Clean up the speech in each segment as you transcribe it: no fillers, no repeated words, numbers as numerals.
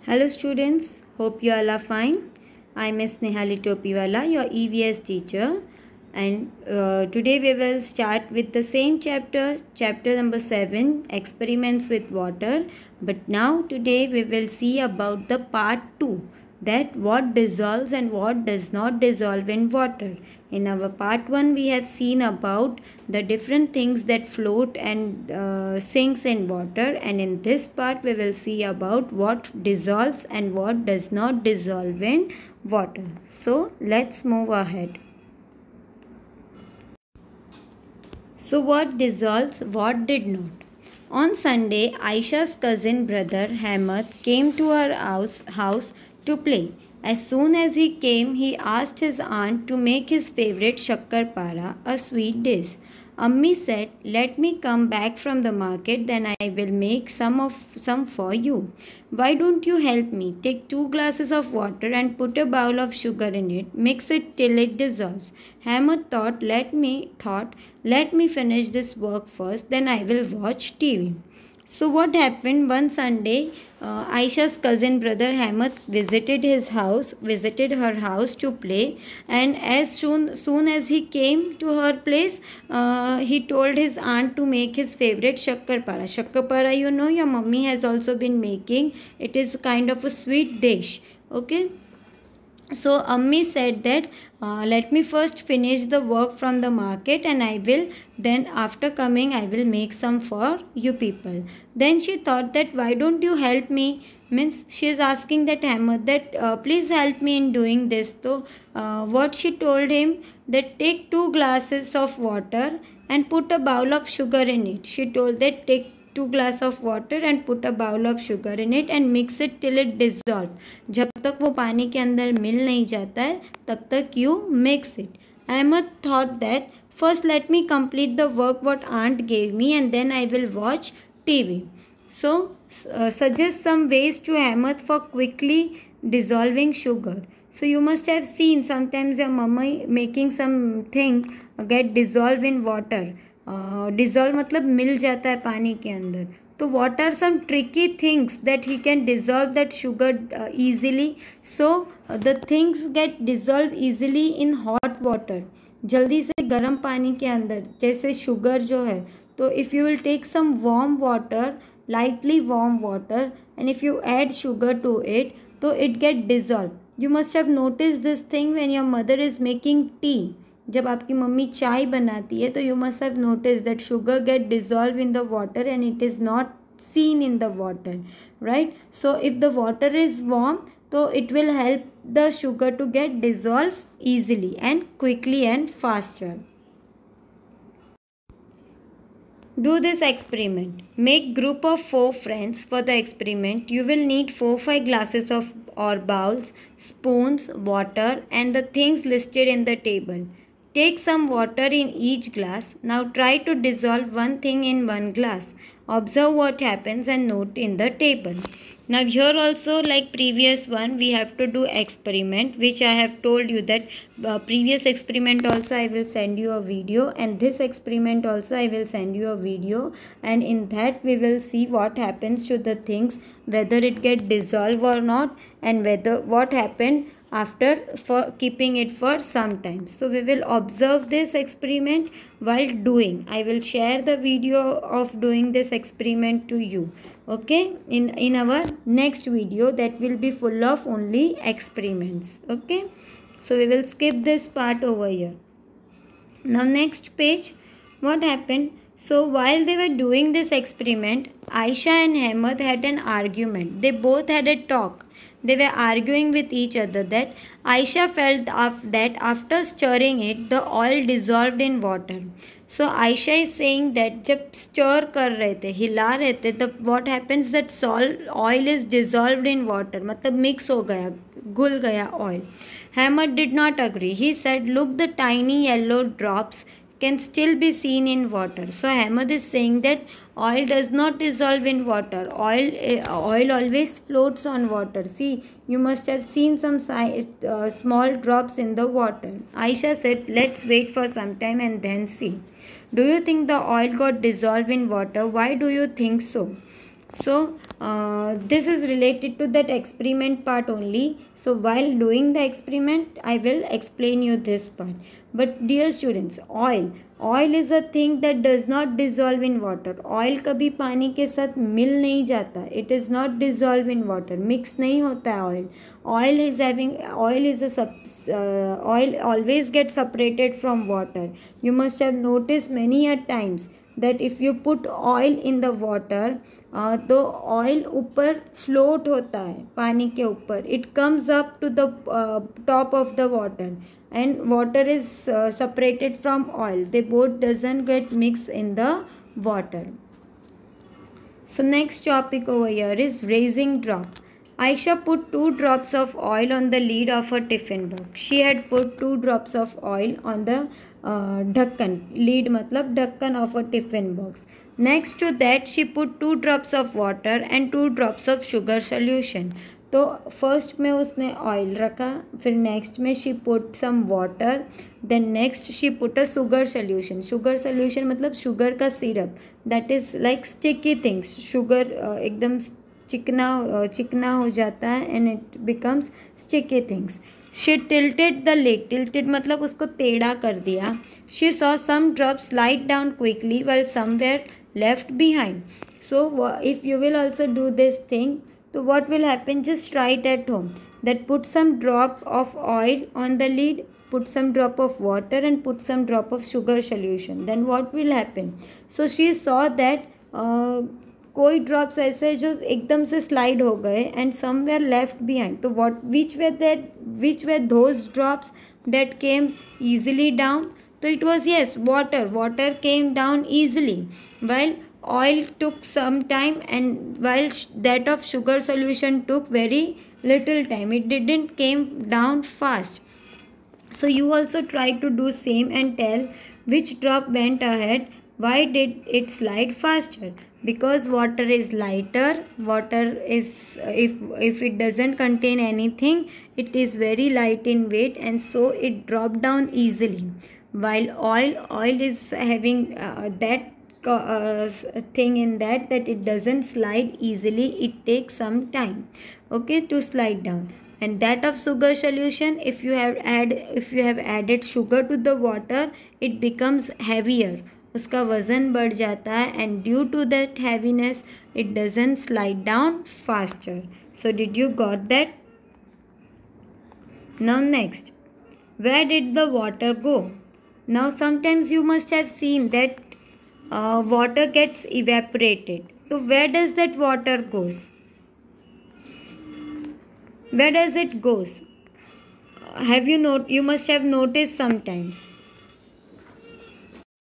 Hello students, hope you all are fine. I am Ms. Nehali Topiwala, your EVS teacher, and today we will start with the same chapter number 7, experiments with water. But now today we will see about the part 2, that what dissolves and what does not dissolve in water. In our part 1 we have seen about the different things that float and sinks in water, and in this part we will see about what dissolves and what does not dissolve in water. So let's move ahead. So what dissolves, what did not? On Sunday, Aisha's cousin brother Hamad came to her house to play. As soon as he came, he asked his aunt to make his favorite shakkar para, a sweet dish. Ammi said, "Let me come back from the market, then I will make some for you. Why don't you help me? Take 2 glasses of water and put a bowl of sugar in it. Mix it till it dissolves." Hamad thought, let me finish this work first, then I will watch TV. So what happened one Sunday? Aisha's cousin brother Hamad visited her house to play, and as soon as he came to her place, he told his aunt to make his favorite shakkar para. Shakkar para, you know, your mummy has also been making. It is kind of a sweet dish. Okay. So Ammi said that let me first finish the work from the market, and I will then after coming I will make some for you people. Then she thought that why don't you help me? Means she is asking that Hamad that please help me in doing this. So what she told him, that take 2 glasses of water and put a bowl of sugar in it. She told that take 2 glass of water and put a bowl of sugar in it and mix it till it dissolve. जब तक वो पानी के अंदर मिल नहीं जाता है तब तक you mix it. Ahmed thought that first let me complete the work what aunt gave me and then I will watch TV. So suggest some ways to Ahmed for quickly dissolving sugar. So you must have seen sometimes your mama making something get dissolved in water. Dissolve मतलब मिल जाता है पानी के अंदर. तो what are some tricky things that he can dissolve that sugar easily? So the things get dissolved easily in hot water. जल्दी से गर्म पानी के अंदर जैसे शुगर जो है, तो if you will take some warm water, lightly warm water, and if you add sugar to it, तो it get dissolved. You must have noticed this thing when your mother is making tea. जब आपकी mummy चाय बनाती है तो you must have notice that sugar get dissolve in the water and it is not seen in the water, right? So if the water is warm, so it will help the sugar to get dissolved easily and quickly and faster. Do this experiment. Make group of 4 friends for the experiment. You will need 4-5 glasses of or bowls, spoons, water and the things listed in the table. Take some water in each glass. Now try to dissolve one thing in one glass. Observe what happens and note in the table. Now here also, like previous one, we have to do experiment, which I have told you that previous experiment also I will send you a video, and this experiment also I will send you a video, and in that we will see what happens to the things, whether it get dissolved or not, and whether what happened after for keeping it for some time. So we will observe this experiment while doing. I will share the video of doing this experiment to you, okay, in our next video that will be full of only experiments. Okay, so we will skip this part over here. Now next page, what happened? So while they were doing this experiment, Aisha and Hamad had an argument. They both had a talk. They were arguing with each other that Aisha felt that after stirring it, the oil dissolved in water. So Aisha is saying that जब stir कर रहे थे, हिला रहे थे, तब what happens that oil is dissolved in water, मतलब mix हो गया, घुल गया oil. Hamad did not agree. He said, look, the tiny yellow drops can still be seen in water. So Hamad is saying that oil does not dissolve in water. Oil always floats on water. See, you must have seen some small drops in the water. Aisha said, let's wait for some time and then see. Do you think the oil got dissolved in water? Why do you think so? So this is related to that experiment part only. So while doing the experiment, I will explain you this part. But dear students, oil is a thing that does not dissolve in water. Oil कभी पानी के साथ मिल नहीं जाता. It is not dissolve in water. Mix नहीं होता है oil. Oil always gets separated from water. You must have noticed many a times that if you put oil in the water, तो oil ऊपर float होता है पानी के ऊपर. It comes up to the top of the water, and water is separated from oil. They both doesn't get mixed in the water. So next topic over here is raising drop. Aisha put 2 drops of oil on the lid of her tiffin box. She had put 2 drops of oil on the ढक्कन. Lid मतलब ढक्कन of a tiffin box. Next to that she put 2 drops of water and 2 drops of sugar solution. तो first में उसने oil रखा, फिर next में she put some water, then next she put a sugar solution. Sugar solution मतलब sugar का syrup. That is like sticky things. Sugar एकदम चिकना हो जाता है and it becomes sticky things. She tilted the lid. Tilted मतलब उसको टेढ़ा कर दिया. She saw some drops slide down quickly while some were left behind. So if you will also do this thing, so what will happen? Just try it at home. That put some drop of oil on the lid, put some drop of water and put some drop of sugar solution. Then what will happen? So she saw that कोई drops ऐसे जो एकदम से slide हो गए and somewhere left behind. तो which were those drops that came easily down? तो it was yes water came down easily, while oil took some time and while that of sugar solution took very little time. It didn't came down fast. So you also try to do same and tell which drop went ahead. Why did it slide faster? Because water is lighter. Water is, if it doesn't contain anything, it is very light in weight and so it dropped down easily. While oil is having that thing in that it doesn't slide easily. It takes some time, okay, to slide down. And that of sugar solution, if you have added sugar to the water, it becomes heavier. उसका वज़न बढ़ जाता है and due to that heaviness it doesn't slide down faster. So did you got that? Now next, where did the water go? Now sometimes you must have seen that water gets evaporated. So where does that water goes? Where does it goes? You must have noticed sometimes.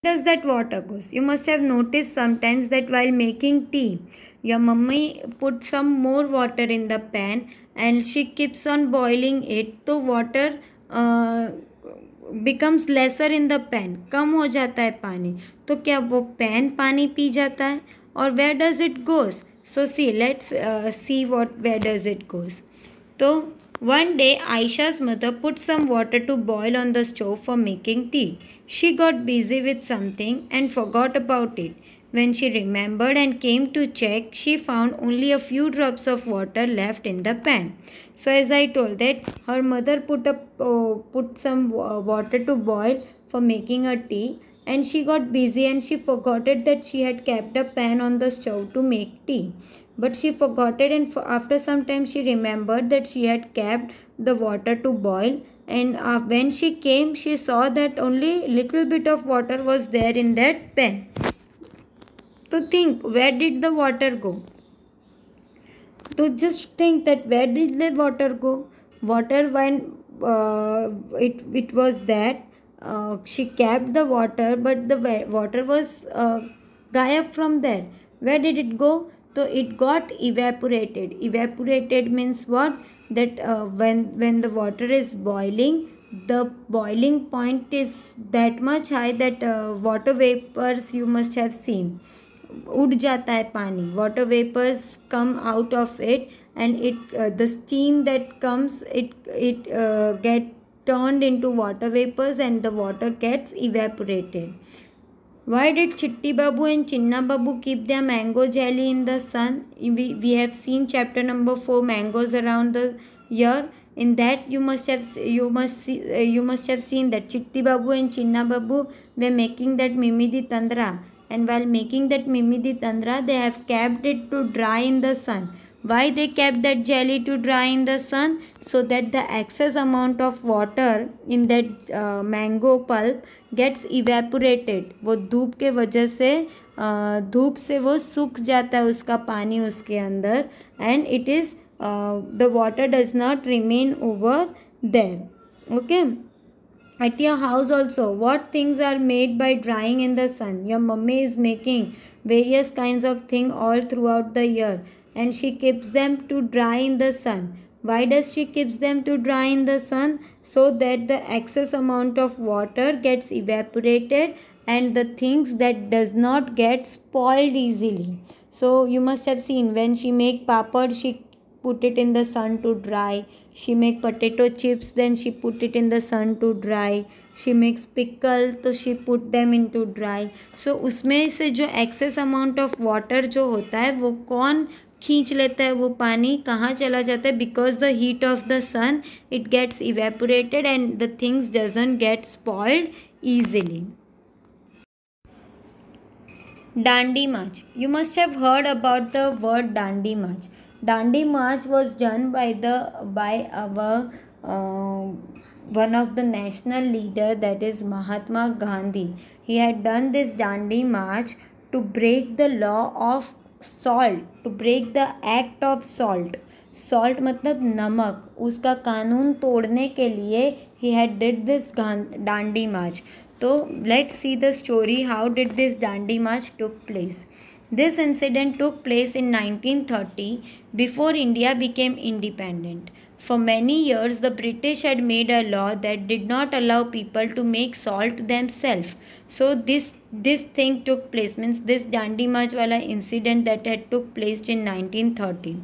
Where does that water goes? You must have noticed sometimes that while making tea, your mummy put some more water in the pan and she keeps on boiling it. So water becomes lesser in the pan. कम हो जाता है पानी. तो क्या वो pan पानी P जाता है? और where does it goes? So see, let's see where does it goes. तो one day Aisha's mother put some water to boil on the stove for making tea. She got busy with something and forgot about it. When she remembered and came to check, she found only a few drops of water left in the pan. So as I told that her mother put some water to boil for making a tea, and she got busy and she forgot it that she had kept a pan on the stove to make tea. But she forgot it, and after some time she remembered that she had kept the water to boil, and when she came she saw that only little bit of water was there in that pan. So think, where did the water go? So just think that where did the water go? Water, when it was that she kept the water, but the water was gayab from there. Where did it go? So it got evaporated. Evaporated means what? That when the water is boiling, the boiling point is that much high that water vapors, you must have seen, उड़ जाता है पानी. Water vapors come out of it, and the steam that comes, it get turned into water vapors and the water gets evaporated. Why did Chitti Babu and Chinna Babu keep their mango jelly in the sun? We have seen chapter number 4, mangoes around the year. In that you must have seen that Chitti Babu and Chinna Babu were making that Mimidi Tandra, and while making that Mimidi Tandra they have kept it to dry in the sun. Why they kept that jelly to dry in the sun? So that the excess amount of water in that mango pulp gets evaporated. वो धूप के वजह से धूप से वो सूख जाता है उसका पानी उसके अंदर, and it is the water does not remain over there. Okay. At your house also, what things are made by drying in the sun? Your mummy is making various kinds of things all throughout the year, and she keeps them to dry in the sun. Why does she keeps them to dry in the sun? So that the excess amount of water gets evaporated and the things that does not get spoiled easily. So you must have seen when she make papad, she put it in the sun to dry. She make potato chips, then she put it in the sun to dry. She makes pickles, तो she put them into dry. So उसमें से जो excess amount of water जो होता है वो कौन खींच लेता है, वो पानी कहाँ चला जाता है? Because the heat of the sun it gets evaporated and the things doesn't get spoiled easily. Dandi March. You must have heard about the word Dandi March. Dandi March was done by our one of the national leader, that is Mahatma Gandhi. He had done this Dandi March to break the law of salt, to break the act of salt. Salt मतलब नमक, उसका कानून तोड़ने के लिए he had did this डांडी मार्च. तो let's see the story how did this Dandi March took place. This incident took place in 1930 before India became independent. For many years the British had made a law that did not allow people to make salt themselves. So this thing took place, means this Dandi March wala incident that had took place in 1930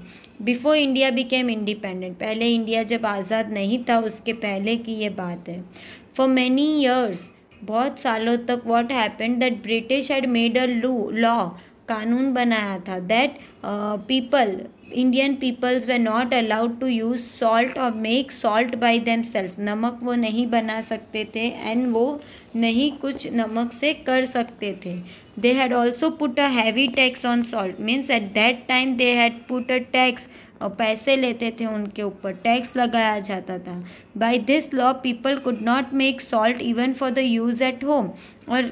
before India became independent. पहले India जब आज़ाद नहीं था उसके पहले की ये बात है. For many years, बहुत सालों तक what happened that British had made a law, कानून बनाया था that Indian peoples were not allowed to use salt or make salt by themselves. नमक वो नहीं बना सकते थे and वो नहीं कुछ नमक से कर सकते थे. They had also put a heavy tax on salt, means at that time they had put a tax, और पैसे लेते थे उनके ऊपर, टैक्स लगाया जाता था. By this law people could not make salt even for the use at home, और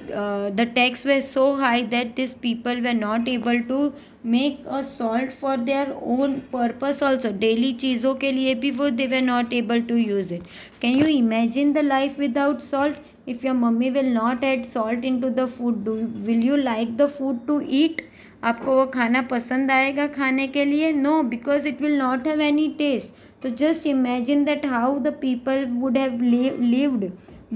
the tax were so high that this people were not able to make a salt for their own purpose also. Daily चीज़ों के लिए भी वो they were not able to use it. Can you imagine the life without salt? If your mummy will not add salt into the food, will you like the food to eat? आपको वो खाना पसंद आएगा खाने के लिए? No, because it will not have any taste. So just imagine that how the people would have lived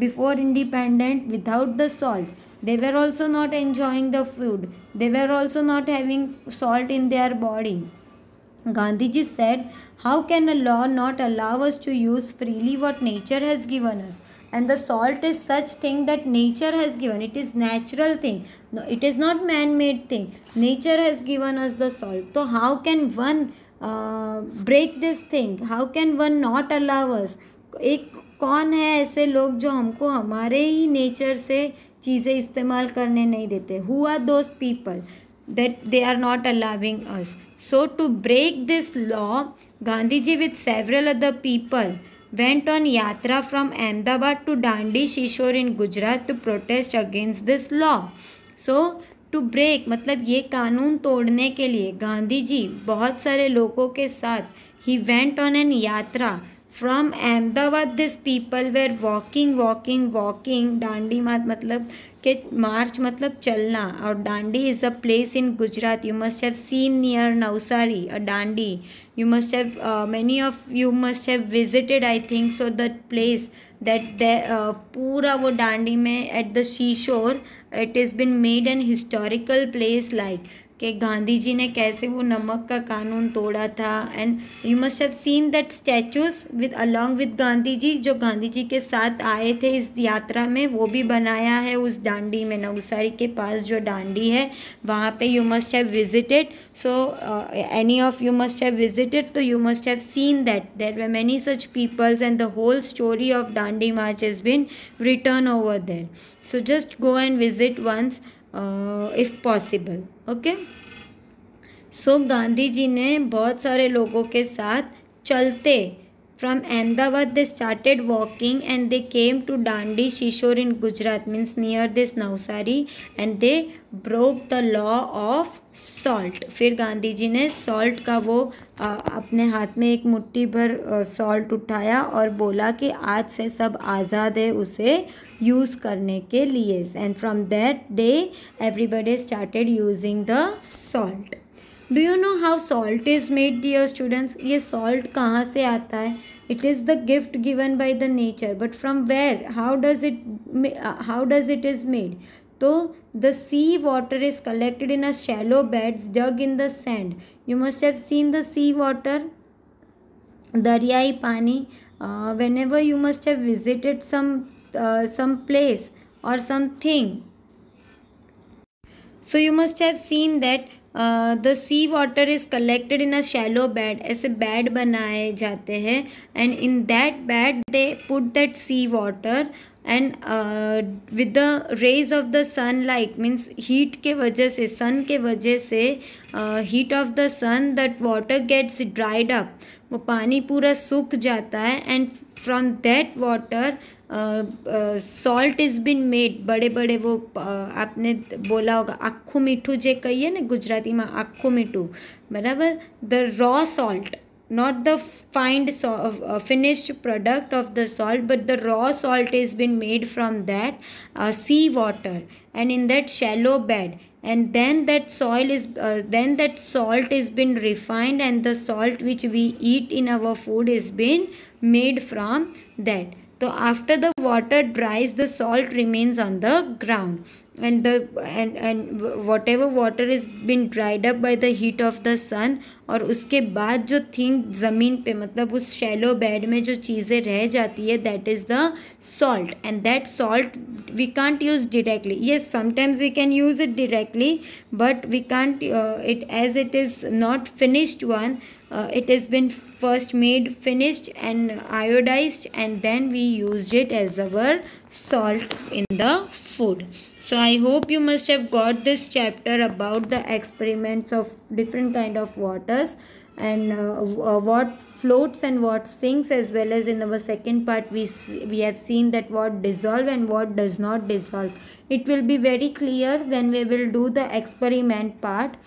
before independent without the salt. They were also not enjoying the food. They were also not having salt in their body. Gandhiji said, how can a law not allow us to use freely what nature has given us? And the salt is such thing that nature has given. It is natural thing. No, it is not man-made thing. Nature has given us the salt. So how can one break this thing? How can one not allow us? एक कौन है ऐसे लोग जो हमको हमारे ही nature से चीज़ें इस्तेमाल करने नहीं देते? Who are those people that they are not allowing us? So to break this law, Gandhiji with several other people went on yatra from Ahmedabad to Dandi Shishore in Gujarat to protest against this law. So to break मतलब ये कानून तोड़ने के लिए गांधी जी बहुत सारे लोगों के साथ he went on an yatra from Ahmedabad. This people were walking. डांडी मतलब कि मार्च मतलब चलना, और Dandi is a place in Gujarat. You must have seen near Navsari a Dandi. You must have many of you must have visited, I think so, that place that पूरा वो डांडी में at the seashore it has been made an historical place like कि गांधी जी ने कैसे वो नमक का कानून तोड़ा था। And you must have seen that statues with along with Gandhi ji, जो गांधी जी के साथ आए थे इस यात्रा में, वो भी बनाया है उस डांडी में। नवसारी के पास जो डांडी है वहाँ पे you must have visited. So any of you must have visited, तो you must have seen that there were many such peoples and the whole story of Dandi march has been written over there. So just go and visit once if possible. Okay. So Gandhi ji ने बहुत सारे लोगों के साथ चलते from Ahmedabad they started walking and they came to Dandi Shishore in Gujarat, means near this Navsari, and they broke the law of salt. फिर गांधी जी ने salt का वो अपने हाथ में एक मुट्ठी भर सॉल्ट उठाया और बोला कि आज से सब आज़ाद है उसे यूज़ करने के लिए. And from that day everybody started using the salt. Do you know how salt is made dear students? ये सॉल्ट कहाँ से आता है? It is the gift given by the nature, but from where? How does it is made? तो the sea water is collected in a shallow beds dug in the sand. You must have seen the sea water, daryai pani. Whenever you must have visited some place or something, so you must have seen that the sea water is collected in a shallow bed. ऐसे bed बनाए जाते हैं and in that bed they put that sea water and with the rays of the sunlight, means heat के वजह से, sun के वजह से, heat of the sun, that water gets dried up. वो पानी पूरा सूख जाता है and from that water salt is been made. बड़े बड़े वो आपने बोला होगा आखું મીઠું જે કહીએ ને ગુજરાતીમાં, આખું મીઠું, બરાબર. The raw salt, not the finished product of the salt, but the raw salt is been made from that sea water and in that shallow bed. And then that salt is been refined and the salt which we eat in our food is been made from that. So after the water dries, the salt remains on the ground, and whatever water is been dried up by the heat of the sun, और उसके बाद जो thing ज़मीन पे, मतलब उस shallow bed में जो चीज़ें रह जाती है, that is the salt. And that salt we can't use directly. Yes, sometimes we can use it directly, but we can't it, as it is not finished one. It has been first made finished and iodized, and then we used it as our salt in the food. So I hope you must have got this chapter about the experiments of different kind of waters and what floats and what sinks, as well as in our second part we have seen that what dissolve and what does not dissolve. It will be very clear when we will do the experiment part.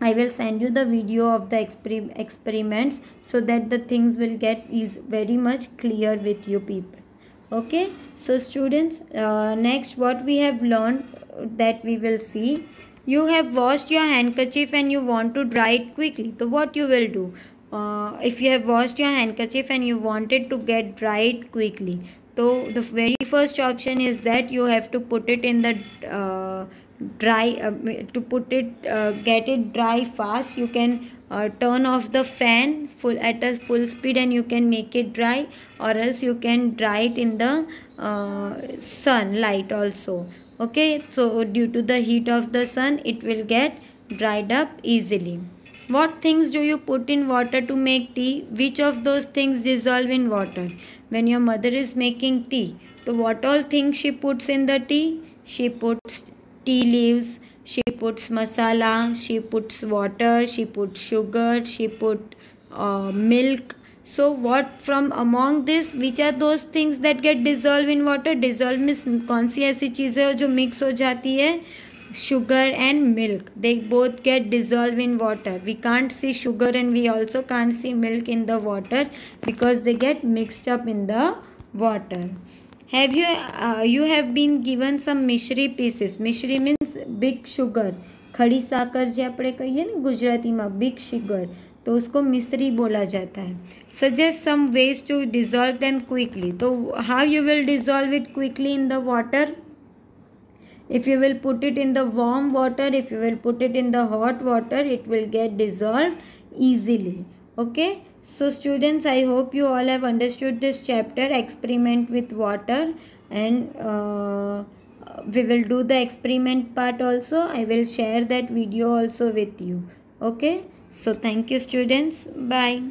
I will send you the video of the experiments so that the things will get is very much clear with you people. Okay, so students, next what we have learned that we will see. You have washed your handkerchief and you want to dry it quickly. So what you will do? If you have washed your handkerchief and you wanted to get dried quickly, so the very first option is that you have to put it in the get it dry fast. You can turn off the fan at a full speed and you can make it dry, or else you can dry it in the sunlight also. Okay, so due to the heat of the sun it will get dried up easily. What things do you put in water to make tea? Which of those things dissolve in water? When your mother is making tea, so what all things she puts in the tea? She puts tea leaves, she puts masala, she puts water, she puts sugar, she put milk. So what from among this, which are those things that get dissolved in water? Dissolve means कौन सी ऐसी चीज़ें हो जो mix हो जाती है? Sugar and milk, they both get dissolved in water. We can't see sugar and we also can't see milk in the water because they get mixed up in the water. Have you have been given some मिश्री pieces. मिश्री means big sugar. खड़ी साकर जे આપણે કહીએ ને ગુજરાતીમાં big sugar, तो उसको मिश्री बोला जाता है. Suggest some ways to dissolve them quickly. तो how you will dissolve it quickly in the water? If you will put it in the warm water, if you will put it in the hot water, it will get dissolved easily. Okay. So students, I hope you all have understood this chapter, experiment with water, and we will do the experiment part also. I will share that video also with you. Okay. So thank you students. Bye.